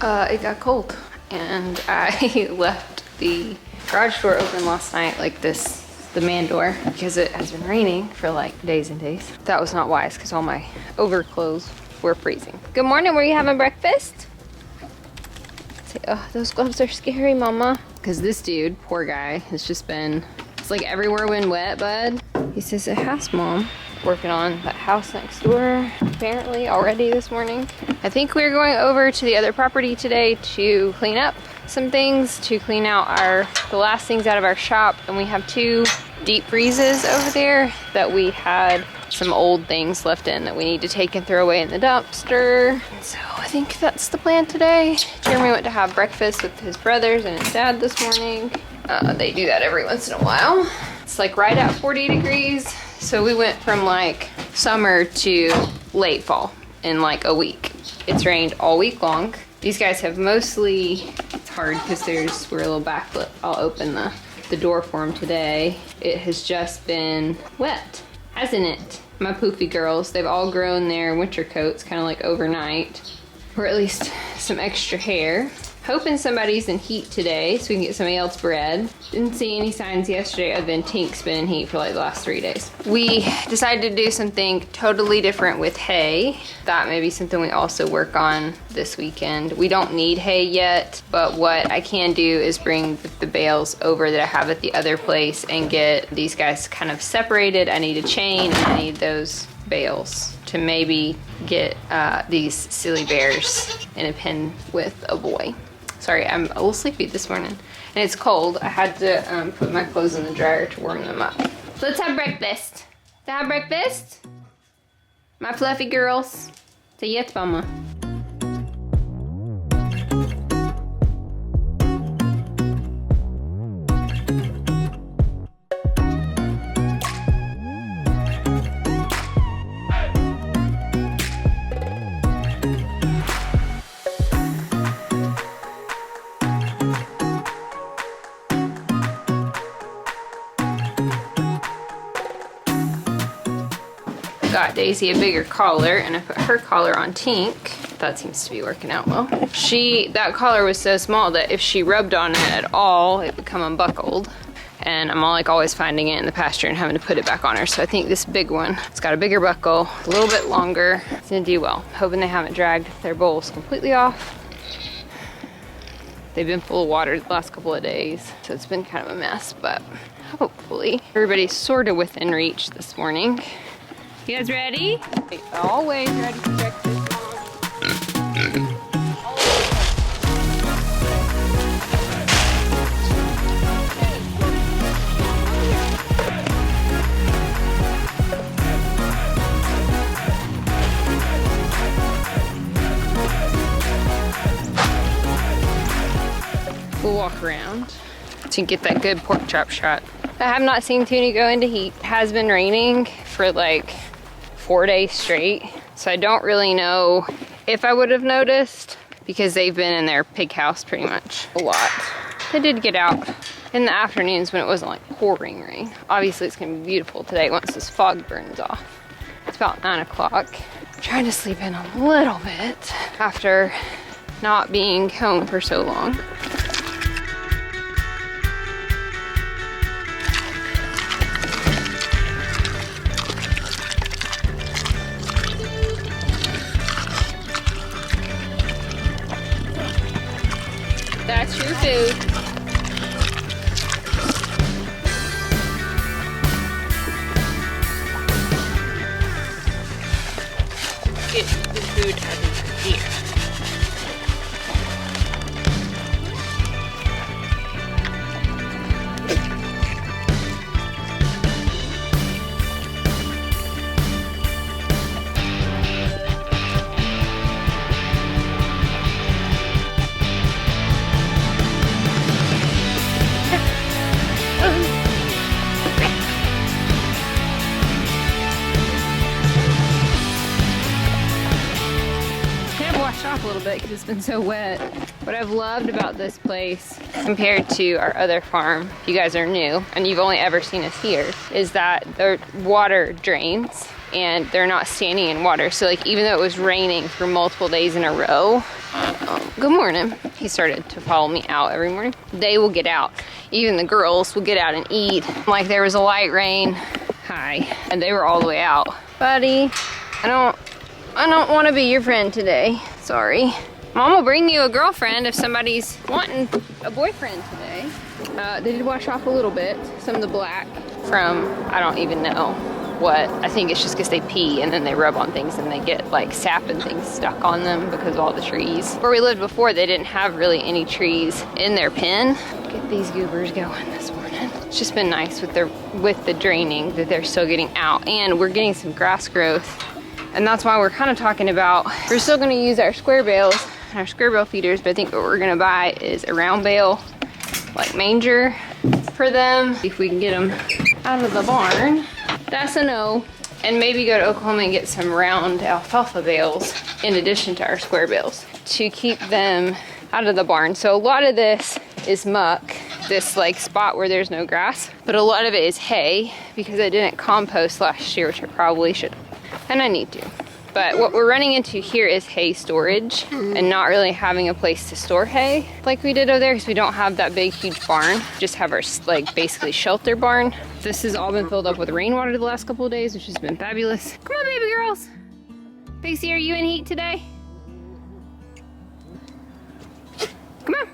It got cold and I left the garage door open last night like this, the man door, because it has been raining for like days and days. That was not wise because all my overclothes were freezing. Good morning, were you having breakfast? Say, oh, those gloves are scary, mama. Because this dude, poor guy, has just been, it's like everywhere when wet, bud. He says it has, mom. Working on that house next door, apparently already this morning. I think we're going over to the other property today to clean up some things, to clean out the last things out of our shop. And we have 2 deep freezes over there that we had some old things left in that we need to take and throw away in the dumpster. So I think that's the plan today. Jeremy went to have breakfast with his brothers and his dad this morning. They do that every once in a while. It's like right at 40 degrees. So we went from like summer to late fall in like a week. It's rained all week long. These guys have mostly, it's hard because we're a little backlit. I'll open the door for them today. It has just been wet, hasn't it? My poofy girls, they've all grown their winter coats kind of like overnight, or at least some extra hair. Hoping somebody's in heat today so we can get somebody else bred. Didn't see any signs yesterday other than Tink's been in heat for like the last 3 days. We decided to do something totally different with hay. That may be something we also work on this weekend. We don't need hay yet, but what I can do is bring the bales over that I have at the other place and get these guys kind of separated. I need a chain and I need those bales to maybe get these silly bears in a pen with a boy. Sorry, I'm a little sleepy this morning. And it's cold. I had to put my clothes in the dryer to warm them up. Let's have breakfast. Let's have breakfast? My fluffy girls. Say yes, mama. Got Daisy a bigger collar and I put her collar on Tink. That seems to be working out well. That collar was so small that if she rubbed on it at all, it would come unbuckled. And I'm always finding it in the pasture and having to put it back on her. So I think this big one, it's got a bigger buckle, a little bit longer. It's gonna do well. Hoping they haven't dragged their bowls completely off. They've been full of water the last couple of days, so it's been kind of a mess, but hopefully everybody's sort of within reach this morning. You guys ready? Always ready for breakfast. We'll walk around to get that good pork chop shot. I have not seen Toonie go into heat. It has been raining for like 4 days straight, so I don't really know if I would have noticed because they've been in their pig house pretty much a lot. They did get out in the afternoons when it wasn't like pouring rain. Obviously it's gonna be beautiful today once this fog burns off. It's about 9 o'clock. I'm trying to sleep in a little bit after not being home for so long. That's your food. Get the food out of here. Off a little bit because it's been so wet. What I've loved about this place compared to our other farm, if you guys are new and you've only ever seen us here, is that the water drains and they're not standing in water. So like even though it was raining for multiple days in a row, Good morning. He started to follow me out every morning. They will get out. Even the girls will get out and eat. Like there was a light rain. Hi. And they were all the way out. Buddy, I don't want to be your friend today. Sorry. Mom will bring you a girlfriend if somebody's wanting a boyfriend today. They did wash off a little bit. Some of the black from, I don't even know what. I think it's just because they pee and then they rub on things and they get like sap and things stuck on them because of all the trees. Where we lived before, they didn't have really any trees in their pen. Get these goobers going this morning. It's just been nice with the draining that they're still getting out, and we're getting some grass growth. And that's why we're kind of talking about, we're still going to use our square bales, our square bale feeders, but I think what we're going to buy is a round bale, like manger for them. If we can get them out of the barn. That's a no. And maybe go to Oklahoma and get some round alfalfa bales in addition to our square bales to keep them out of the barn. So a lot of this is muck, this like spot where there's no grass, but a lot of it is hay because I didn't compost last year, which I probably should, and I need to. But what we're running into here is hay storage and not really having a place to store hay like we did over there because we don't have that big, huge barn. Just have our like basically shelter barn. This has all been filled up with rainwater the last couple of days, which has been fabulous. Come on, baby girls. Pixie, are you in heat today? Come on.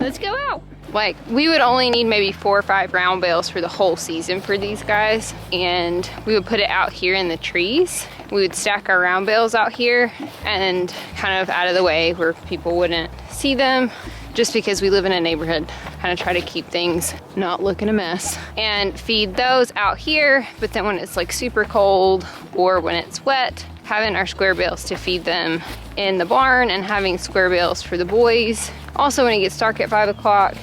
Let's go out. Like, we would only need maybe 4 or 5 round bales for the whole season for these guys, and we would put it out here in the trees. We would stack our round bales out here and kind of out of the way where people wouldn't see them, just because we live in a neighborhood, kind of try to keep things not looking a mess, and feed those out here. But then when it's like super cold or when it's wet, having our square bales to feed them in the barn and having square bales for the boys. Also, when it gets dark at 5 o'clock,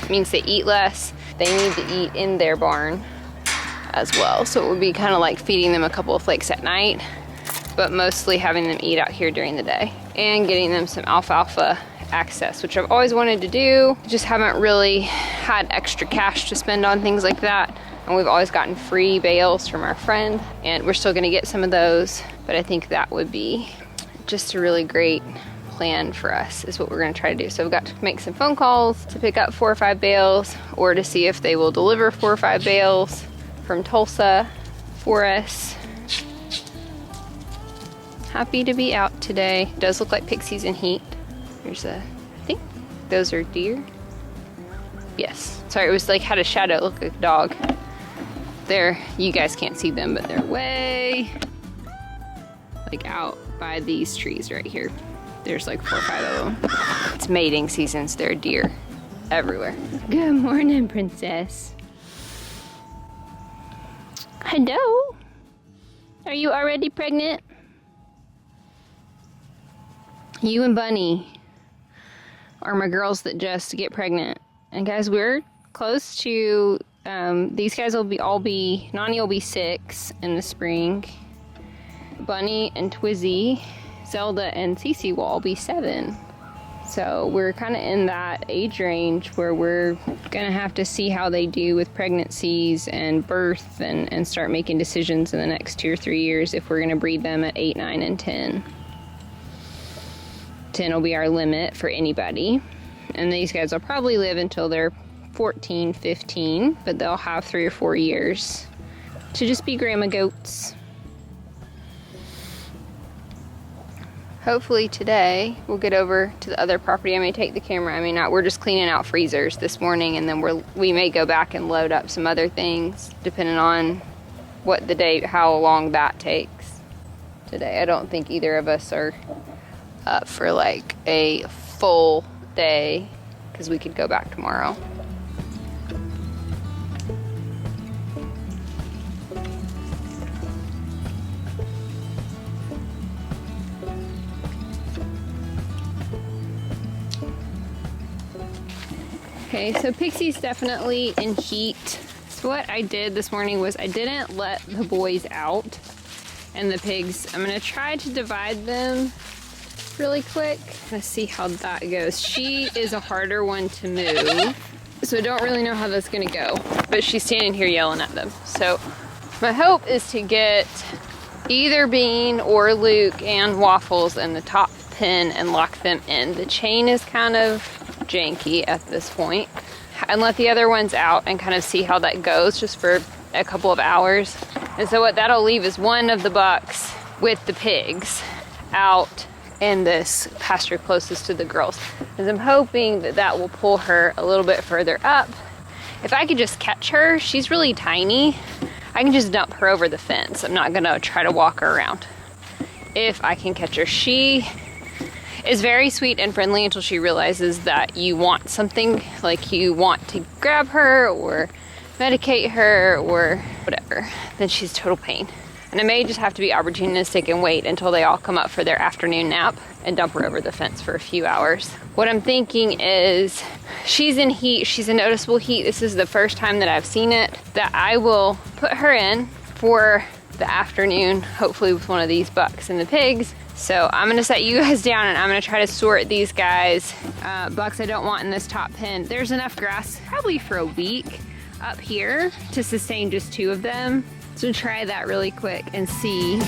it means they eat less. They need to eat in their barn as well. So it would be kind of like feeding them a couple of flakes at night, but mostly having them eat out here during the day and getting them some alfalfa access, which I've always wanted to do. Just haven't really had extra cash to spend on things like that. And we've always gotten free bales from our friend, and we're still gonna get some of those. But I think that would be just a really great plan for us, is what we're gonna try to do. So we've got to make some phone calls to pick up 4 or 5 bales, or to see if they will deliver 4 or 5 bales from Tulsa for us. Happy to be out today. It does look like Pixie's in heat. There's I think those are deer. Yes, sorry, it was like had a shadow, look like a dog. There, you guys can't see them, but they're way like out by these trees right here. There's like 4 or 5 of them. It's mating season, so there are deer everywhere. Good morning, princess. Hello. Are you already pregnant? You and Bunny are my girls that just get pregnant. And guys, we're close to, these guys will all be, Nani will be 6 in the spring. Bunny and Twizzy, Zelda and Cece will all be 7. So we're kind of in that age range where we're gonna have to see how they do with pregnancies and birth and start making decisions in the next 2 or 3 years if we're gonna breed them at 8, 9, and 10. 10 will be our limit for anybody. And these guys will probably live until they're 14, 15, but they'll have 3 or 4 years to just be grandma goats. Hopefully today we'll get over to the other property. I may take the camera, I may not. We're just cleaning out freezers this morning, and then we may go back and load up some other things depending on what the day, how long that takes today. I don't think either of us are up for like a full day because we could go back tomorrow. Okay, so Pixie's definitely in heat. So what I did this morning was I didn't let the boys out and the pigs. I'm gonna try to divide them really quick. Let's see how that goes. She is a harder one to move, so I don't really know how that's gonna go, but she's standing here yelling at them. So my hope is to get either Bean or Luke and Waffles in the top pen and lock them in. The chain is kind of janky at this point. And let the other ones out and kind of see how that goes just for a couple of hours. And so what that'll leave is one of the bucks with the pigs out in this pasture closest to the girls. Because I'm hoping that that will pull her a little bit further up. If I could just catch her, she's really tiny. I can just dump her over the fence. I'm not gonna try to walk her around. If I can catch her, she is very sweet and friendly until she realizes that you want something, like you want to grab her or medicate her or whatever. Then she's total pain. And I may just have to be opportunistic and wait until they all come up for their afternoon nap and dump her over the fence for a few hours. What I'm thinking is, she's in heat, she's in noticeable heat. This is the first time that I've seen it, that I will put her in for the afternoon, hopefully with one of these bucks and the pigs. So I'm gonna set you guys down and I'm gonna try to sort these guys. Bucks I don't want in this top pen. There's enough grass probably for a week up here to sustain just 2 of them. So try that really quick and see.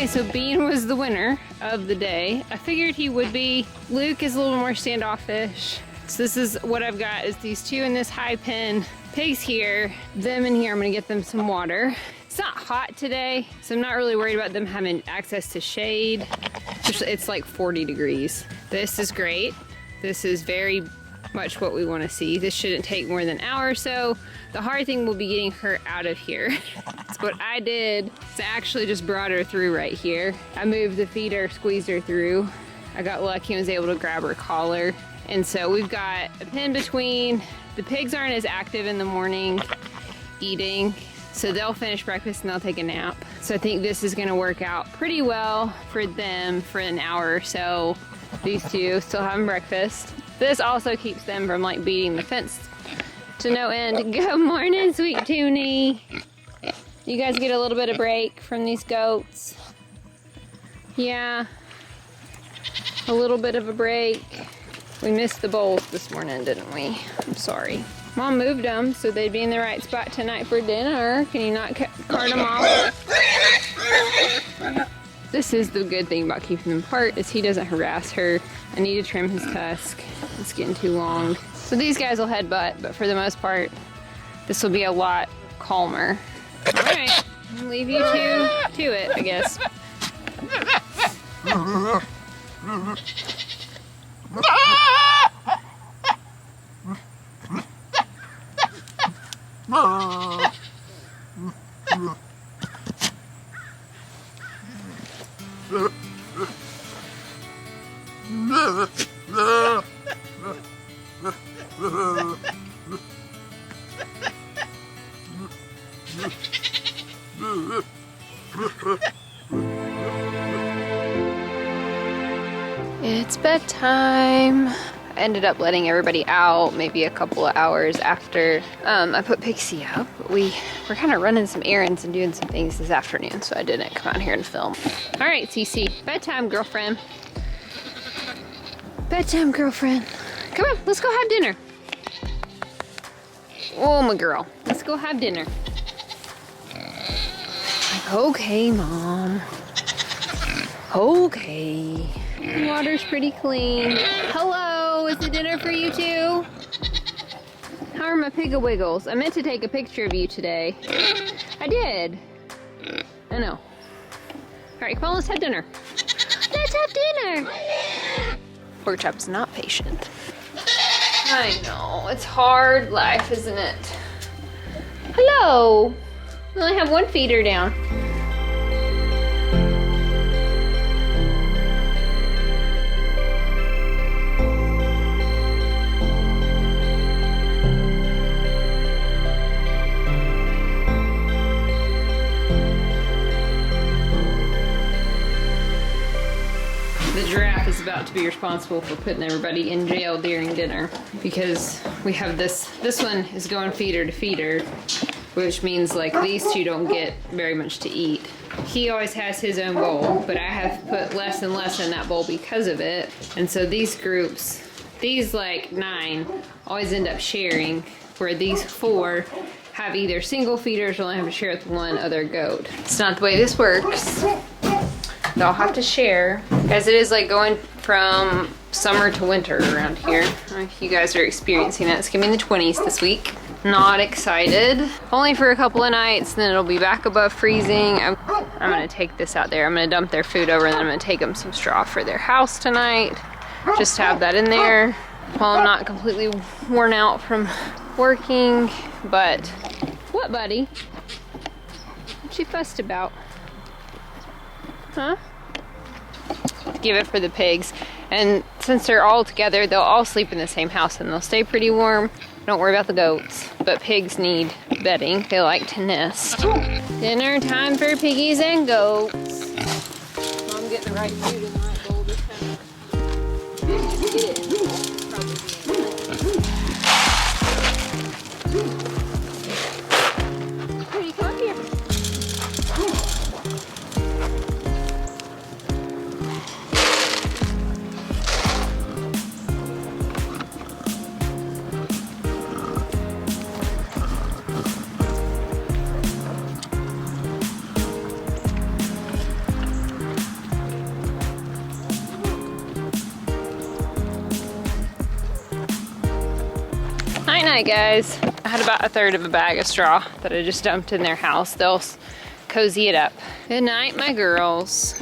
So Bean was the winner of the day. I figured he would be. Luke is a little more standoffish. So this is what I've got, is these 2 in this high pen. Pigs here, them in here. I'm gonna get them some water. It's not hot today, so I'm not really worried about them having access to shade. It's like 40 degrees. This is great. This is very much what we want to see. This shouldn't take more than an hour or so. The hard thing will be getting her out of here. So what I did is I actually just brought her through right here. I moved the feeder, squeezed her through. I got lucky and was able to grab her collar. And so we've got a pen between. The pigs aren't as active in the morning eating, so they'll finish breakfast and they'll take a nap. So I think this is gonna work out pretty well for them for an hour or so. These 2 still having breakfast. This also keeps them from like beating the fence to no end. Good morning, sweet Toonie. You guys get a little bit of break from these goats. Yeah, a little bit of a break. We missed the bowls this morning, didn't we? I'm sorry. Mom moved them so they'd be in the right spot tonight for dinner. Can you not cart them off? This is the good thing about keeping them apart, is he doesn't harass her. I need to trim his tusk. It's getting too long. So these guys will headbutt, but for the most part, this will be a lot calmer. All right, I'll leave you to it, I guess. It's bedtime. I ended up letting everybody out maybe a couple of hours after I put Pixie up. But we're kind of running some errands and doing some things this afternoon, so I didn't come out here and film. All right, TC, bedtime, girlfriend. Bedtime, girlfriend. Come on, let's go have dinner. Oh, my girl, let's go have dinner. Okay, Mom. Okay. The water's pretty clean. Hello, is the dinner for you too? How are my pig-a-wiggles? I meant to take a picture of you today. I did. I know. All right, come on, let's have dinner. Let's have dinner. Pork chop's not patient. I know, it's hard life, isn't it? Hello. We only have one feeder down. The giraffe is about to be responsible for putting everybody in jail during dinner because we have this one is going feeder to feeder, which means like these two don't get very much to eat. He always has his own bowl, but I have put less and less in that bowl because of it. And so these groups, these like 9, always end up sharing, where these 4 have either single feeders or only have to share with one other goat. It's not the way this works. They'll have to share, as it is like going from summer to winter around here. I don't know if you guys are experiencing that. It's gonna be in the 20s this week. Not excited. Only for a couple of nights, then it'll be back above freezing. I'm gonna take this out there. I'm gonna dump their food over and then I'm gonna take them some straw for their house tonight. Just have that in there while I'm not completely worn out from working. But, what buddy? What you fussed about? Huh? Give it for the pigs. And since they're all together, they'll all sleep in the same house and they'll stay pretty warm. Don't worry about the goats. But pigs need bedding. They like to nest. Dinner time for piggies and goats. I'm getting the right food in the right bowl this time. It is. Probably. Pretty, come up here. Night, guys. I had about 1/3 of a bag of straw that I just dumped in their house. They'll cozy it up. Good night, my girls.